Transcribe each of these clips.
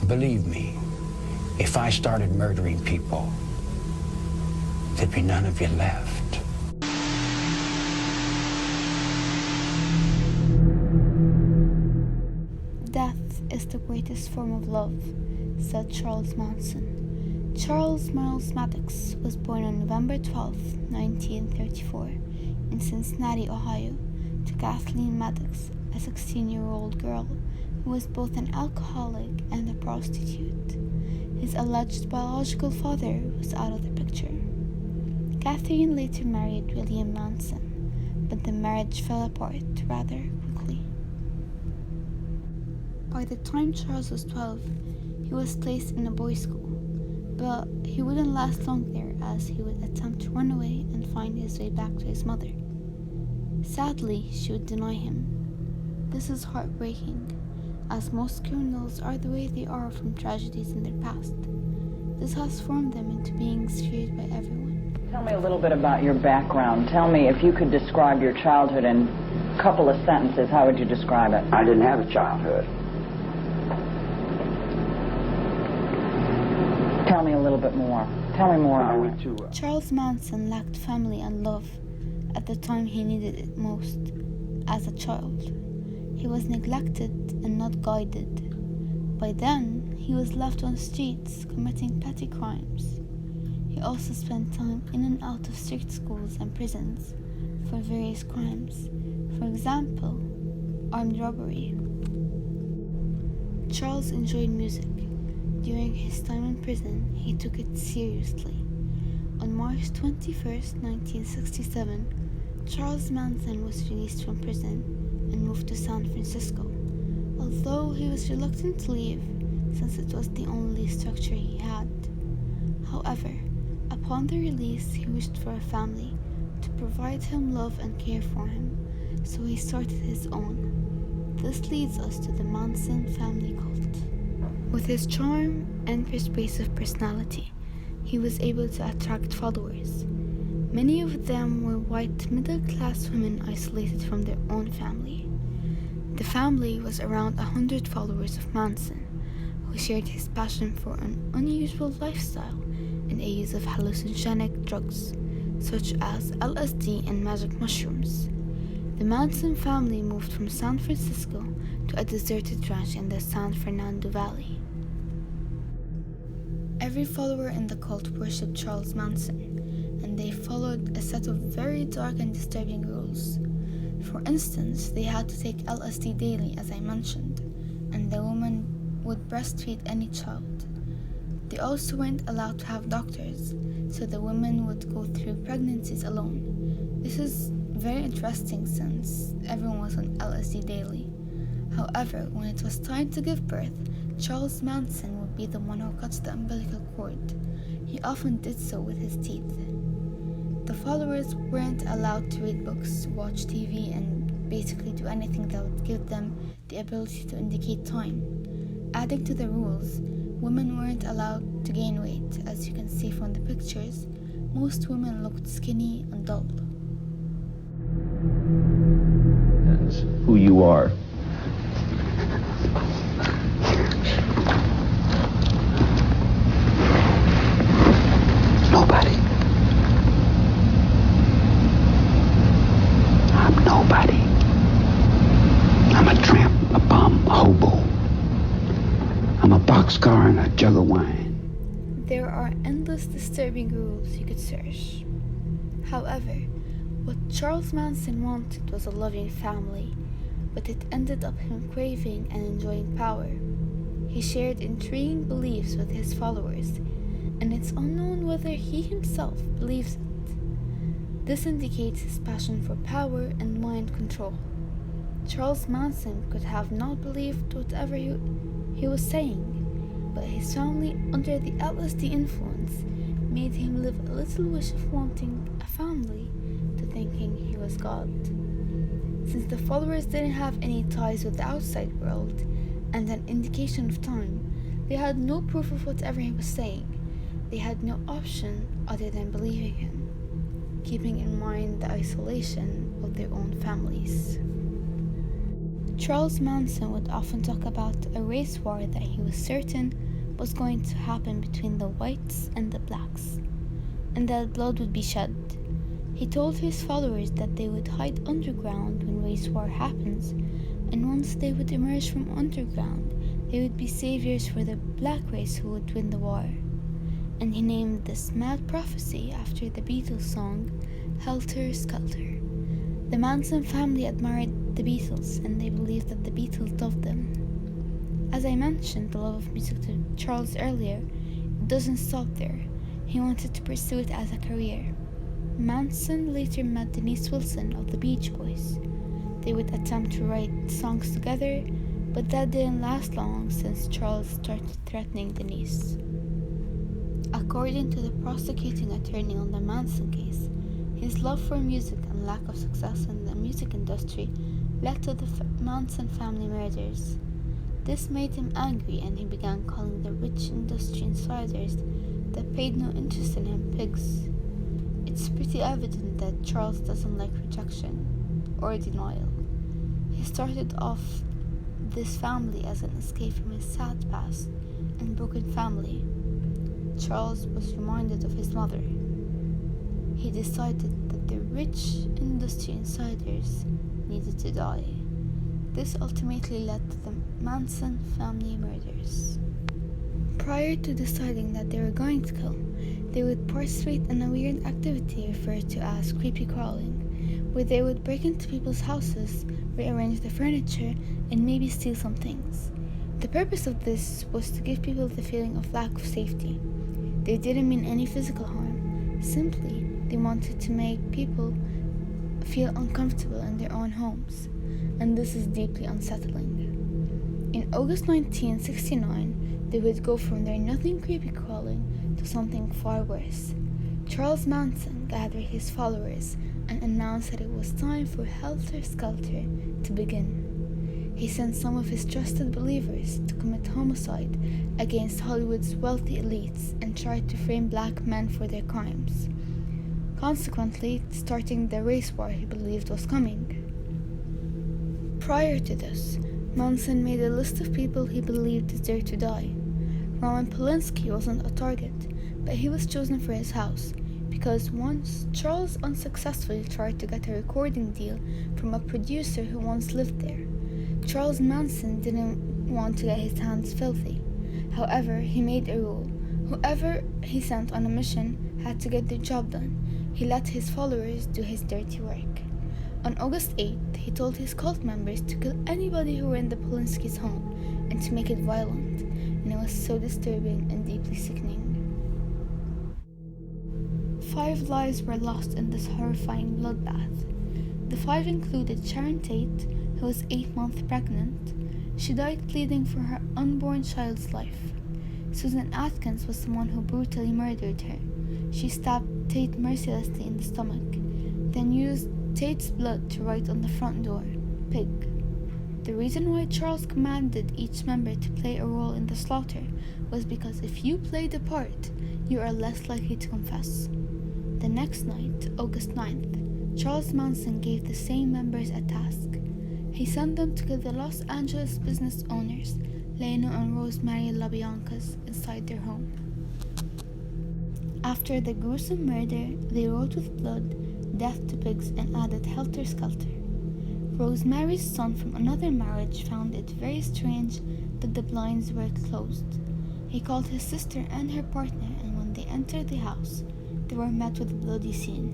Believe me, if I started murdering people, there'd be none of you left. Death is the greatest form of love, said Charles Manson. Charles Miles Maddox was born on November 12, 1934, in Cincinnati, Ohio, to Kathleen Maddox, a 16-year-old girl who was both an alcoholic and a prostitute. His alleged biological father was out of the picture. Kathleen later married William Manson, but the marriage fell apart rather quickly. By the time Charles was 12, he was placed in a boys' school, but he wouldn't last long there as he would attempt to run away and find his way back to his mother. Sadly, she would deny him. This is heartbreaking, as most criminals are the way they are from tragedies in their past. This has formed them into beings feared by everyone. Tell me a little bit about your background. Tell me, if you could describe your childhood in a couple of sentences, how would you describe it? I didn't have a childhood. Tell me a little bit more. Tell me more. I went to Charles Manson lacked family and love at the time he needed it most. As a child, he was neglected and not guided. By then, he was left on streets committing petty crimes. He also spent time in and out of strict schools and prisons for various crimes. For example, armed robbery. Charles enjoyed music. During his time in prison, he took it seriously. On March 21, 1967, Charles Manson was released from prison and moved to San Francisco, although he was reluctant to leave since it was the only structure he had. However, upon the release, he wished for a family to provide him love and care for him, so he started his own. This leads us to the Manson family cult. With his charm and persuasive personality, he was able to attract followers. Many of them were white middle-class women isolated from their own family. The family was around 100 followers of Manson, who shared his passion for an unusual lifestyle and a use of hallucinogenic drugs, such as LSD and magic mushrooms. The Manson family moved from San Francisco to a deserted ranch in the San Fernando Valley. Every follower in the cult worshipped Charles Manson, and they followed a set of very dark and disturbing rules. For instance, they had to take LSD daily, as I mentioned, and the woman would breastfeed any child. They also weren't allowed to have doctors, so the women would go through pregnancies alone. This is very interesting since everyone was on LSD daily. However, when it was time to give birth, Charles Manson would be the one who cuts the umbilical cord. He often did so with his teeth. The followers weren't allowed to read books, watch TV, and basically do anything that would give them the ability to indicate time. Adding to the rules, women weren't allowed to gain weight. As you can see from the pictures, most women looked skinny and dull. That's who you are. nobody. I'm nobody. I'm a tramp, a bum, a hobo. I'm a boxcar and a jug of wine. There are endless disturbing rules you could search. However, what Charles Manson wanted was a loving family, but it ended up him craving and enjoying power. He shared intriguing beliefs with his followers, and it's unknown whether he himself believes it. This indicates his passion for power and mind control. Charles Manson could have not believed whatever he was saying, but his family, under the LSD influence, made him live a little wish of wanting a family to thinking he was God. Since the followers didn't have any ties with the outside world and an indication of time, they had no proof of whatever he was saying. They had no option other than believing him, keeping in mind the isolation of their own families. Charles Manson would often talk about a race war that he was certain was going to happen between the whites and the blacks, and that blood would be shed. He told his followers that they would hide underground when race war happens, and once they would emerge from underground, they would be saviors for the black race who would win the war. And he named this mad prophecy after the Beatles song Helter Skelter. The Manson family admired the Beatles, and they believed that the Beatles loved them. As I mentioned the love of music to Charles earlier, it doesn't stop there. He wanted to pursue it as a career. Manson later met Denise Wilson of the Beach Boys. They would attempt to write songs together, but that didn't last long since Charles started threatening Denise. According to the prosecuting attorney on the Manson case, his love for music and lack of success in the music industry led to the Manson family murders. This made him angry, and he began calling the rich industry insiders that paid no interest in him pigs. It's pretty evident that Charles doesn't like rejection or denial. He started off this family as an escape from his sad past and broken family. Charles was reminded of his mother. He decided that the rich industry insiders needed to die. This ultimately led to the Manson family murders. Prior to deciding that they were going to kill, they would participate in a weird activity referred to as creepy crawling, where they would break into people's houses, rearrange the furniture, and maybe steal some things. The purpose of this was to give people the feeling of lack of safety. They didn't mean any physical harm, simply they wanted to make people feel uncomfortable in their own homes, and this is deeply unsettling. In August 1969, they would go from their nothing creepy crawling to something far worse. Charles Manson gathered his followers and announced that it was time for Helter Skelter to begin. He sent some of his trusted believers to commit homicide against Hollywood's wealthy elites and tried to frame black men for their crimes, consequently starting the race war he believed was coming. Prior to this, Manson made a list of people he believed deserved to die. Roman Polanski wasn't a target, but he was chosen for his house because once Charles unsuccessfully tried to get a recording deal from a producer who once lived there. Charles Manson didn't want to get his hands filthy. However, he made a rule. Whoever he sent on a mission had to get the job done. He let his followers do his dirty work. On August 8th, he told his cult members to kill anybody who were in the Polanski's home and to make it violent, and it was so disturbing and deeply sickening. 5 lives were lost in this horrifying bloodbath. The 5 included Sharon Tate, who was 8 months pregnant. She died pleading for her unborn child's life. Susan Atkins was the one who brutally murdered her. She stabbed Tate mercilessly in the stomach, then used Tate's blood to write on the front door, "Pig." The reason why Charles commanded each member to play a role in the slaughter was because if you play the part, you are less likely to confess. The next night, August 9th, Charles Manson gave the same members a task. He sent them to kill the Los Angeles business owners, Leno and Rosemary LaBiancas, inside their home. After the gruesome murder, they wrote with blood, "Death to pigs," and added "Helter Skelter." Rosemary's son from another marriage found it very strange that the blinds were closed. He called his sister and her partner, and when they entered the house, they were met with a bloody scene.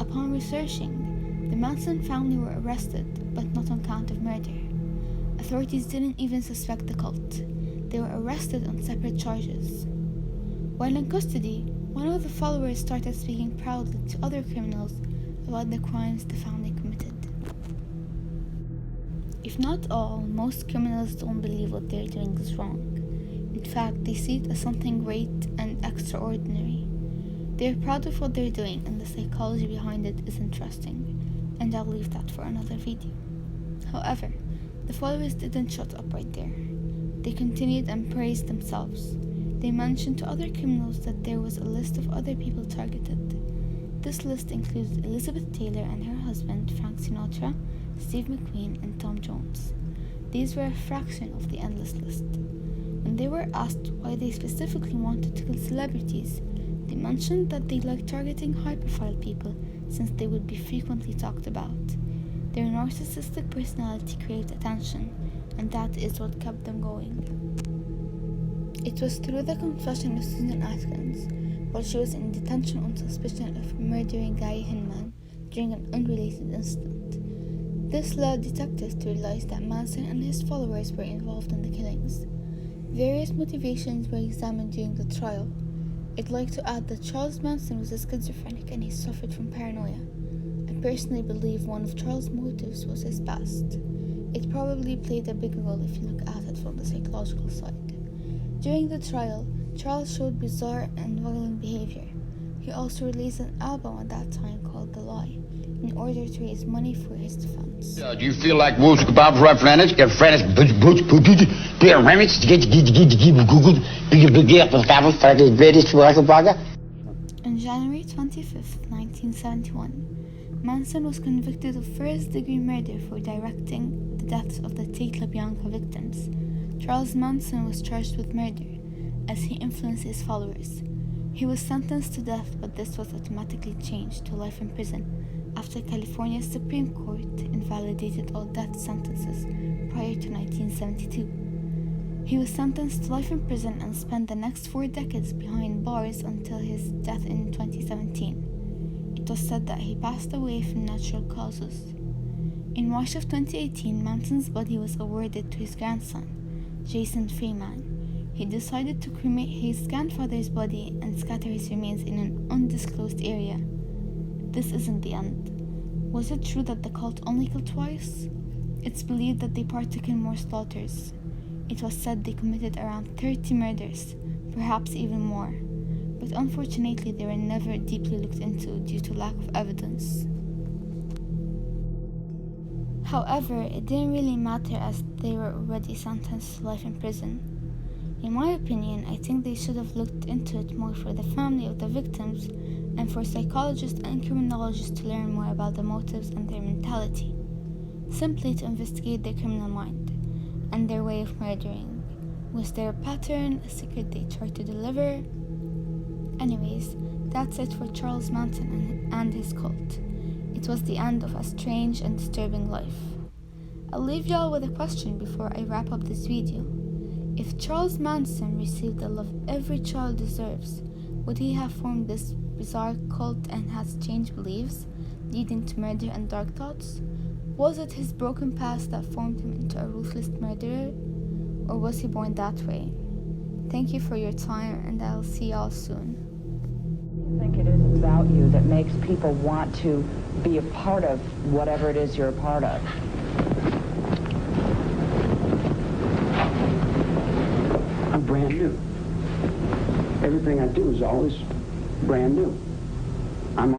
Upon researching, the Manson family were arrested, but not on count of murder. Authorities didn't even suspect the cult. They were arrested on separate charges. While in custody, one of the followers started speaking proudly to other criminals about the crimes the family committed. If not all, most criminals don't believe what they're doing is wrong. In fact, they see it as something great and extraordinary. They're proud of what they're doing, and the psychology behind it is interesting, and I'll leave that for another video. However, the followers didn't shut up right there. They continued and praised themselves. They mentioned to other criminals that there was a list of other people targeted. This list included Elizabeth Taylor and her husband, Frank Sinatra, Steve McQueen, and Tom Jones. These were a fraction of the endless list. When they were asked why they specifically wanted to kill celebrities, they mentioned that they liked targeting high-profile people since they would be frequently talked about. Their narcissistic personality craved attention, and that is what kept them going. It was through the confession of Susan Atkins, while she was in detention on suspicion of murdering Gary Hinman during an unrelated incident. This led detectives to realize that Manson and his followers were involved in the killings. Various motivations were examined during the trial. I'd like to add that Charles Manson was a schizophrenic and he suffered from paranoia. I personally believe one of Charles' motives was his past. It probably played a big role if you look at it from the psychological side. During the trial, Charles showed bizarre and violent behavior. He also released an album at that time called The Lie, in order to raise money for his defense. Do you feel like music about referendums? Get friends, On January 25, 1971, Manson was convicted of first-degree murder for directing the deaths of the Tate LaBianca victims. Charles Manson was charged with murder, as he influenced his followers. He was sentenced to death, but this was automatically changed to life in prison after California's Supreme Court invalidated all death sentences prior to 1972. He was sentenced to life in prison and spent the next 4 decades behind bars until his death in 2017. It was said that he passed away from natural causes. In March of 2018, Manson's body was awarded to his grandson, Jason Freeman. He decided to cremate his grandfather's body and scatter his remains in an undisclosed area. This isn't the end. Was it true that the cult only killed twice? It's believed that they partook in more slaughters. It was said they committed around 30 murders, perhaps even more, but unfortunately they were never deeply looked into due to lack of evidence. However, it didn't really matter as they were already sentenced to life in prison. In my opinion, I think they should have looked into it more for the family of the victims and for psychologists and criminologists to learn more about the motives and their mentality, simply to investigate their criminal mind and their way of murdering. Was there a pattern, a secret they tried to deliver? Anyways, that's it for Charles Manson and his cult. It was the end of a strange and disturbing life. I'll leave y'all with a question before I wrap up this video. If Charles Manson received the love every child deserves, would he have formed this bizarre cult and has changed beliefs, leading to murder and dark thoughts? Was it his broken past that formed him into a ruthless murderer, or was he born that way? Thank you for your time, and I'll see y'all soon. I think it is about you that makes people want to be a part of whatever it is you're a part of. I'm brand new. Everything I do is always brand new.